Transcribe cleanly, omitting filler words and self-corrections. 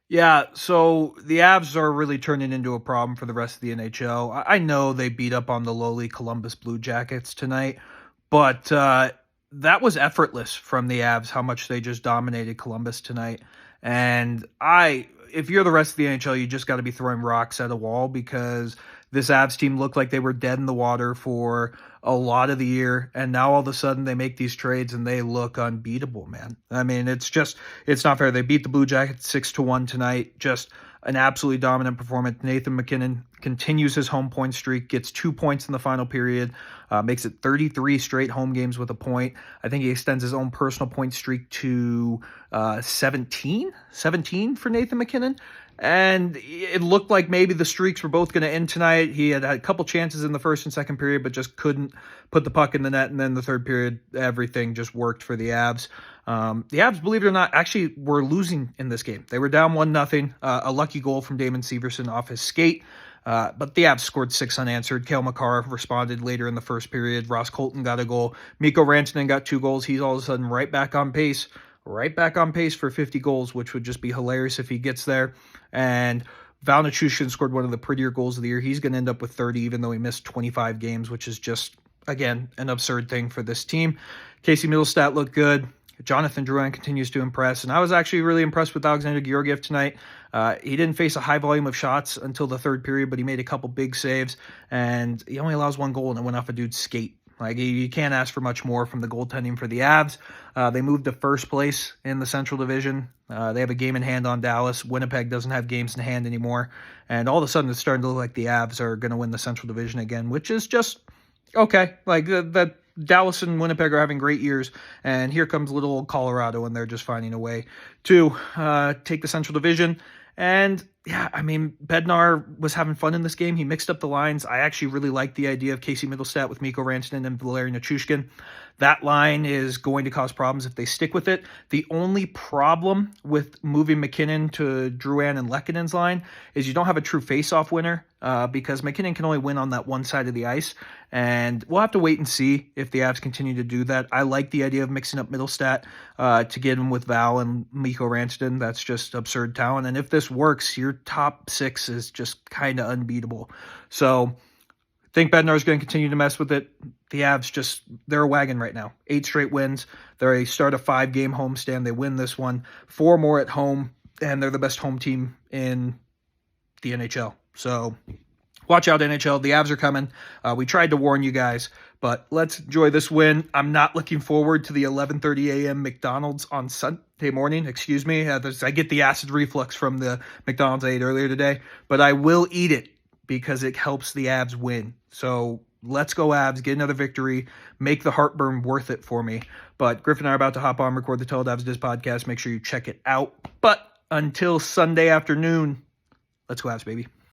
Yeah, so the Avs are really turning into a problem for the rest of the NHL. I know they beat up on the lowly Columbus Blue Jackets tonight, but that was effortless from the Avs, how much they just dominated Columbus tonight. If you're the rest of the NHL, you just got to be throwing rocks at a wall because this Avs team looked like they were dead in the water for a lot of the year, and now all of a sudden they make these trades and they look unbeatable, man. I mean, it's not fair. They beat the Blue Jackets 6-1 tonight. Just an absolutely dominant performance. Nathan MacKinnon continues his home point streak, gets 2 points in the final period, makes it 33 straight home games with a point. I think he extends his own personal point streak to 17 for Nathan MacKinnon. And it looked like maybe the streaks were both going to end tonight. He had a couple chances in the first and second period, but just couldn't put the puck in the net. And then the third period, everything just worked for the Avs. The Avs, believe it or not, actually were losing in this game. They were down 1-0. A lucky goal from Damon Severson off his skate. But the Avs scored 6 unanswered. Cale Makar responded later in the first period. Ross Colton got a goal. Mikko Rantanen got 2 goals. He's all of a sudden right back on pace for 50 goals, which would just be hilarious if he gets there. And Val Nichushkin scored one of the prettier goals of the year. He's going to end up with 30, even though he missed 25 games, which is just, again, an absurd thing for this team. Casey Middlestat looked good. Jonathan Drouin continues to impress, and I was actually really impressed with Alexander Georgiev tonight. He didn't face a high volume of shots until the third period, but he made a couple big saves, and he only allows 1 goal, and it went off a dude's skate. Like, you can't ask for much more from the goaltending for the Avs. They moved to first place in the Central Division. They have a game in hand on Dallas. Winnipeg doesn't have games in hand anymore. And all of a sudden, it's starting to look like the Avs are going to win the Central Division again, which is just okay. Like, that Dallas and Winnipeg are having great years, and here comes little old Colorado, and they're just finding a way to take the Central Division. And yeah, I mean, Bednar was having fun in this game. He mixed up the lines. I actually really like the idea of Casey Middlestat with Mikko Rantanen and Valeri Nichushkin. That line is going to cause problems if they stick with it. The only problem with moving MacKinnon to Drouin and Lekkonen's line is you don't have a true face-off winner because MacKinnon can only win on that one side of the ice. And we'll have to wait and see if the Avs continue to do that. I like the idea of mixing up Middlestat to get him with Val and Mikko Rantanen. That's just absurd talent. And if this works, your top 6 is just kind of unbeatable. So I think Bednar is going to continue to mess with it. The Avs they're a wagon right now. 8 straight wins. They start a 5-game homestand. They win this one. 4 more at home, and they're the best home team in the NHL. So watch out, NHL. The Avs are coming. We tried to warn you guys, but let's enjoy this win. I'm not looking forward to the 11:30 a.m. McDonald's on Sunday morning. Excuse me. I get the acid reflux from the McDonald's I ate earlier today, but I will eat it because it helps the Avs win. So let's go Avs, get another victory, make the heartburn worth it for me. But Griffin and I are about to hop on, record the Tell It Avs Diz podcast. Make sure you check it out. But until Sunday afternoon, let's go Avs, baby.